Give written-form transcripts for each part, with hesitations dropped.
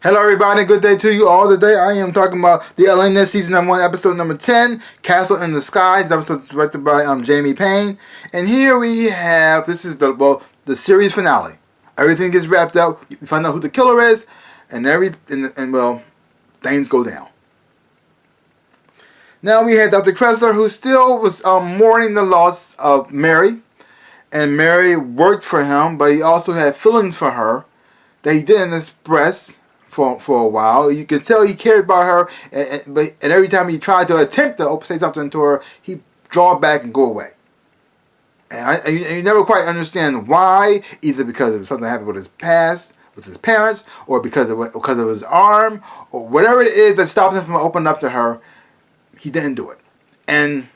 Hello everybody, good day to you all. Today I am talking about the Alienist season number 1, episode number 10, Castle in the Sky. This episode is directed by Jamie Payne. And here we have, this is the series finale. Everything gets wrapped up, you find out who the killer is, and things go down. Now we had Dr. Kressler, who still was mourning the loss of Mary. And Mary worked for him, but he also had feelings for her that he didn't express for a while. You could tell he cared about her, and every time he tried to attempt to say something to her, he'd draw back and go away. And you never quite understand why, either because of something happened with his past, with his parents, or because of his arm, or whatever it is that stopped him from opening up to her. He didn't do it. And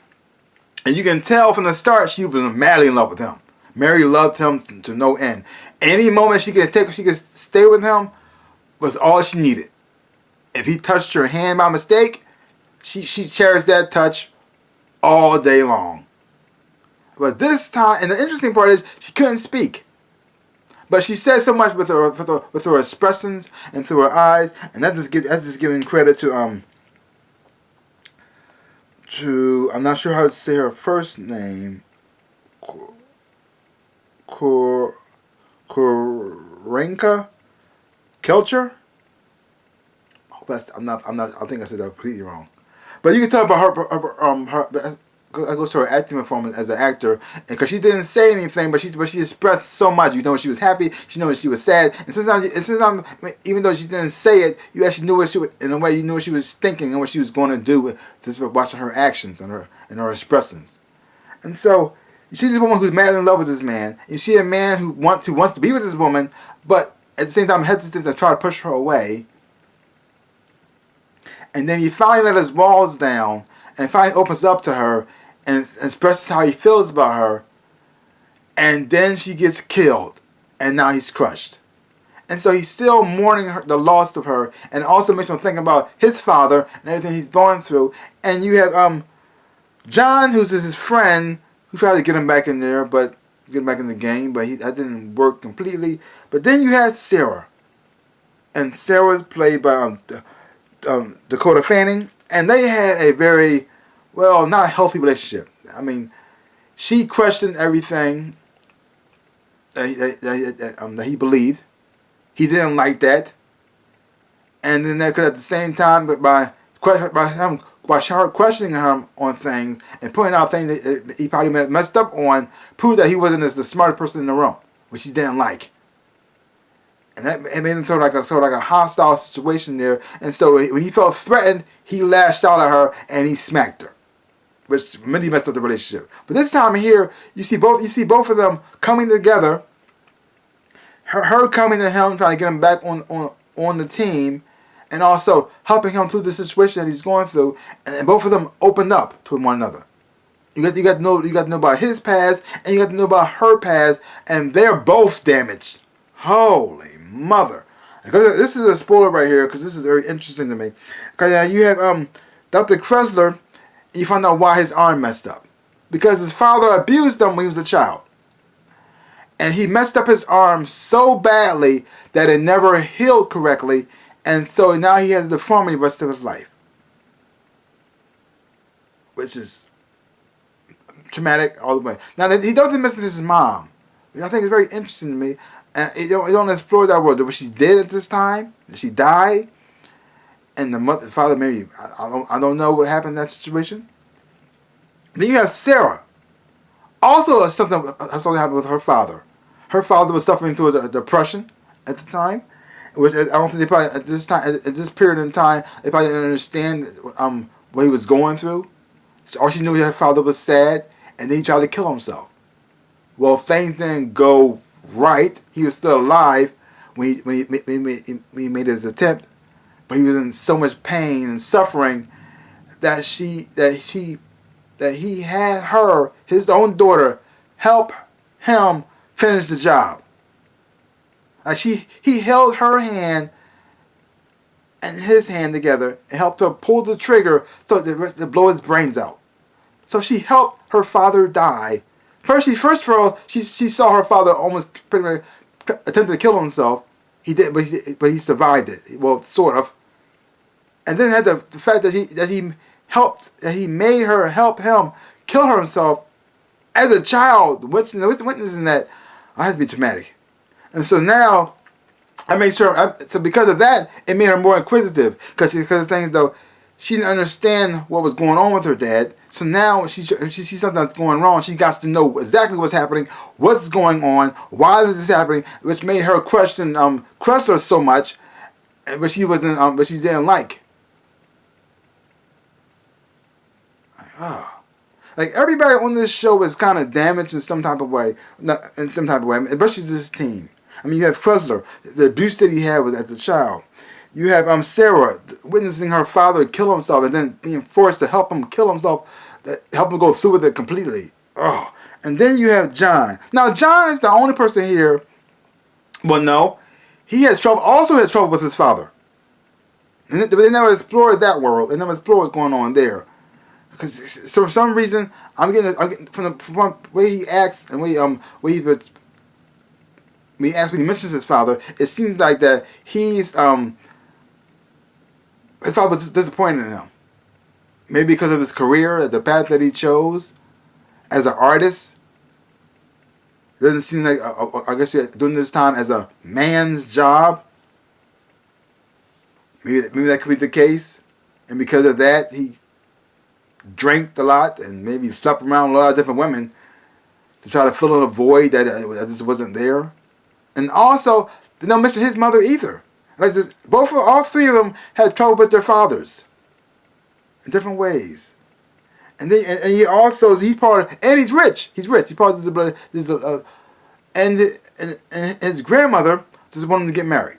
you can tell from the start she was madly in love with him. Mary loved him to no end. Any moment she could stay with him was all she needed. If he touched her hand by mistake, she cherished that touch all day long. But this time, and the interesting part is, she couldn't speak. But she said so much with her expressions and through her eyes, and that's just giving credit to I'm not sure how to say her first name. Korenka Kelcher. I think I said that completely wrong. But you can tell about her I goes to her acting performance as an actor, because she didn't say anything, but she expressed so much. You know when she was happy, you know when she was sad, and sometimes even though she didn't say it, you actually knew what she would, in a way you knew what she was thinking and what she was going to do just by watching her actions and her expressions. And so she's a woman who's madly in love with this man. You see a man who wants to be with this woman, but at the same time hesitant to try to push her away. And then he finally let his walls down and finally opens up to her and expresses how he feels about her. And then she gets killed, and now he's crushed. And so he's still mourning the loss of her, and also makes him think about his father and everything he's going through. And you have John, who's his friend, who tried to get him back in there, but get him back in the game, but that didn't work completely. But then you had Sarah, and Sarah's played by Dakota Fanning, and they had a very, not healthy relationship. I mean, she questioned everything that he believed. He didn't like that, and then at the same time, but by her questioning him on things and pointing out things that he probably messed up on, proved that he wasn't the smartest person in the room, which he didn't like. And that made him sort of like a hostile situation there. And so when he felt threatened, he lashed out at her and he smacked her, which really messed up the relationship. But this time here, you see both of them coming together. Her coming to him, trying to get him back on the team, and also helping him through the situation that he's going through. And both of them opened up to one another. You got to know about his past, and you got to know about her past, and they're both damaged. Holy mother! Because this is a spoiler right here, because this is very interesting to me. Because you have Dr. Kressler, and you find out why his arm messed up. Because his father abused him when he was a child. And he messed up his arm so badly that it never healed correctly, and so now he has a deformity the rest of his life. Which is traumatic all the way. Now, he doesn't mention his mom, which I think is very interesting to me. And you don't explore that world. What she did at this time, she died, and the father maybe I don't know what happened in that situation. Then you have Sarah. Also, something happened with her father. Her father was suffering through a depression at the time, which I don't think they probably at this period in time they probably didn't understand what he was going through. So all she knew was her father was sad, and then he tried to kill himself. Well, things didn't go right. He was still alive when he made his attempt, but he was in so much pain and suffering that he had her, his own daughter, help him finish the job. Like he held her hand and his hand together and helped her pull the trigger so to blow his brains out. So she helped her father die. First of all, she saw her father almost pretty much attempted to kill himself. He did, but he survived it. Well, sort of. And then had the fact that he made her help him kill herself as a child, witnessing that. I had to be traumatic. And so now, so because of that, it made her more inquisitive. Because the thing is, though, she didn't understand what was going on with her dad. So now, if she sees something that's going wrong, she got to know exactly what's happening, what's going on, why is this happening, which made her question Chrysler so much, but she didn't like. Like everybody on this show is kind of damaged in some type of way, especially this team. I mean, you have Chrysler, the abuse that he had as a child. You have Sarah witnessing her father kill himself and then being forced to help him kill himself, help him go through with it completely. Oh, and then you have John. Now John is the only person here. Well, no, he has trouble. Also has trouble with his father. But they never explored that world. They never explored what's going on there. Because for some reason, I'm getting from the way he acts and when he mentions his father, it seems like that his father was disappointed in him. Maybe because of his career, the path that he chose as an artist. It doesn't seem like I guess you're doing this time as a man's job. Maybe that could be the case, and because of that, he drank a lot and maybe slept around a lot of different women to try to fill in a void that just wasn't there. And also, they don't mention his mother either. Like all three of them had trouble with their fathers in different ways. And he's part of, and he's rich. He's rich. He's part of and his grandmother just wanted him to get married.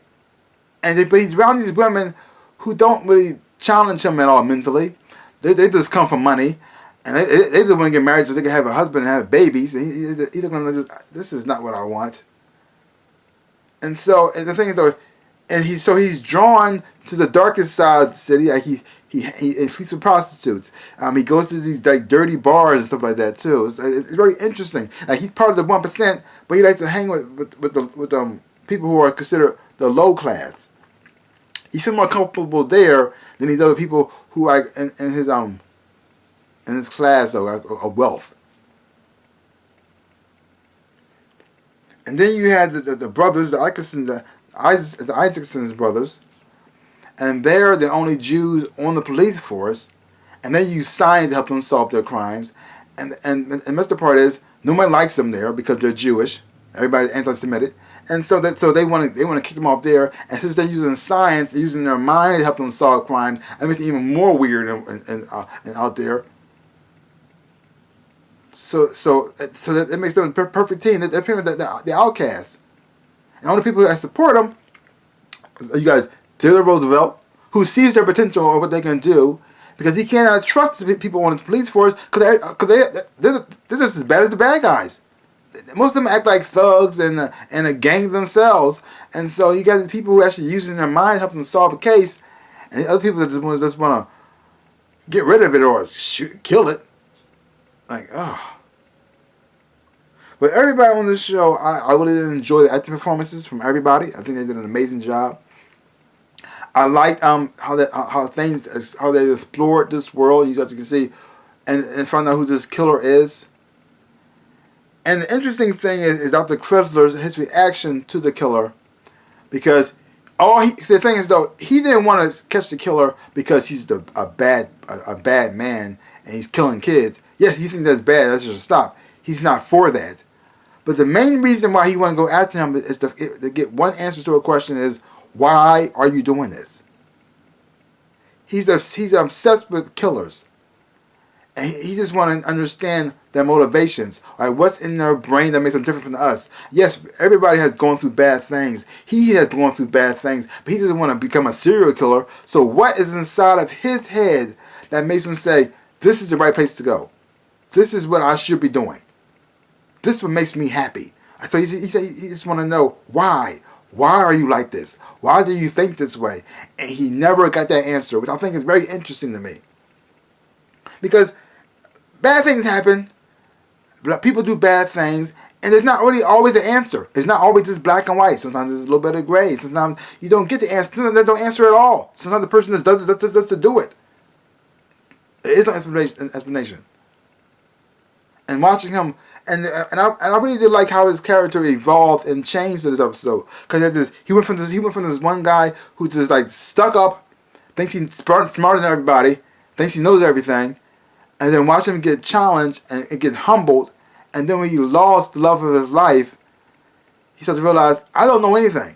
But he's around these women who don't really challenge him at all mentally. They just come for money, and they just want to get married so they can have a husband and have babies. And he doesn't know this is not what I want. And so the thing is though, he's drawn to the darkest side of the city. Like he sleeps with prostitutes. He goes to these like dirty bars and stuff like that too. It's very interesting. Like he's part of the 1%, but he likes to hang with people who are considered the low class. He feels more comfortable there than these other people who are in his class of wealth. And then you had the brothers, the Isaacson's brothers, and they're the only Jews on the police force, and they use science to help them solve their crimes. And the best part is nobody likes them there because they're Jewish. Everybody's anti-Semitic. And so they want to kick them off there. And since they're using science, they're using their mind to help them solve crimes, and make it even more weird and out there. So that makes them a perfect team. They're the outcasts. And all the people that support them, you got Theodore Roosevelt, who sees their potential or what they can do, because he cannot trust the people on the police force because they're just as bad as the bad guys. Most of them act like thugs and a gang themselves, and so you got the people who are actually using their mind to help them solve a case, and the other people that just want to get rid of it or kill it. Like, oh. But everybody on this show, I really did enjoy the acting performances from everybody. I think they did an amazing job. I liked how they explored this world. You guys can see and find out who this killer is. And the interesting thing is Dr. Chrysler's his reaction to the killer, because the thing is though, he didn't want to catch the killer because he's a bad man and he's killing kids. Yes, he thinks that's bad. That's just stop. He's not for that. But the main reason why he wanted to go after him is to get one answer to a question is, why are you doing this? He's obsessed with killers. And he just wants to understand their motivations. Like what's in their brain that makes them different from us. Yes, everybody has gone through bad things. He has gone through bad things. But he doesn't want to become a serial killer. So what is inside of his head that makes him say, this is the right place to go? This is what I should be doing. This is what makes me happy. So he just want to know why. Why are you like this? Why do you think this way? And he never got that answer, which I think is very interesting to me. Because bad things happen. People do bad things. And there's not really always an answer. It's not always just black and white. Sometimes there's a little bit of gray. Sometimes you don't get the answer. Sometimes they don't answer at all. Sometimes the person just does to do it. There is no explanation. And watching him, and I really did like how his character evolved and changed for this episode. Because he went from this one guy who just like stuck up, thinks he's smarter than everybody, thinks he knows everything, and then watch him get challenged and get humbled. And then when he lost the love of his life, he starts to realize, I don't know anything.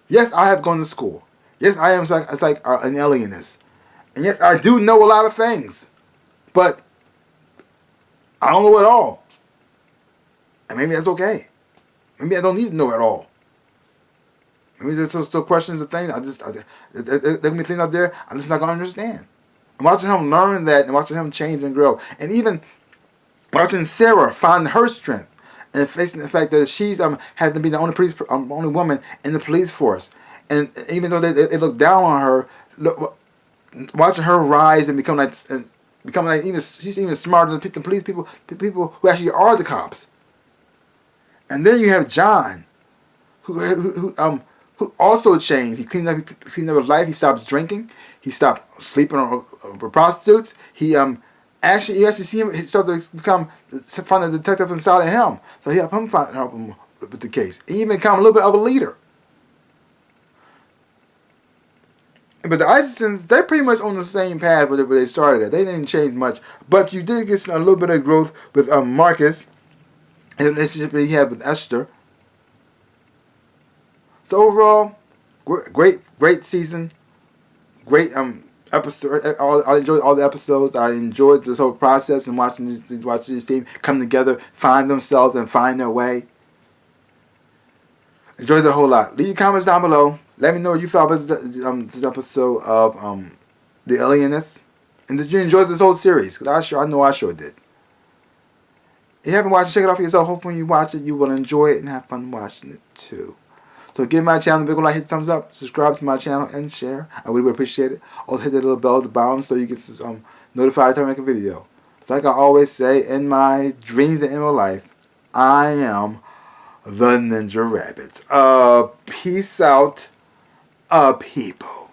Yes, I have gone to school. Yes, I am an alienist. And yes, I do know a lot of things. But I don't know it all. And maybe that's okay. Maybe I don't need to know it all. Maybe there's still questions and things. There can be things out there I'm just not going to understand. And watching him learn that and watching him change and grow. And even watching Sarah find her strength and facing the fact that she's has to be the only woman in the police force, and even though they look down on her, watching her rise and become like even she's even smarter than the police people who actually are the cops. And then you have John, who also changed. He cleaned up his life. He stopped drinking. He stopped sleeping on prostitutes. You actually see him start to find a detective inside of him. So he help him with the case. He even become a little bit of a leader. But the Isaacsons, they're pretty much on the same path where they started at. They didn't change much. But you did get a little bit of growth with Marcus and the relationship that he had with Esther. So overall, great season. Great episode. I enjoyed all the episodes. I enjoyed this whole process and watching this team come together, find themselves, and find their way. Enjoyed it a whole lot. Leave your comments down below. Let me know what you thought about this episode of The Alienist. And did you enjoy this whole series? Because I know I sure did. If you haven't watched it, check it out for yourself. Hopefully when you watch it, you will enjoy it and have fun watching it too. So give my channel a big like, hit the thumbs up, subscribe to my channel, and share. I really would appreciate it. Also hit that little bell at the bottom so you get notified every time I make a video. So like I always say, in my dreams and in my life, I am the Ninja Rabbit. Peace out, people.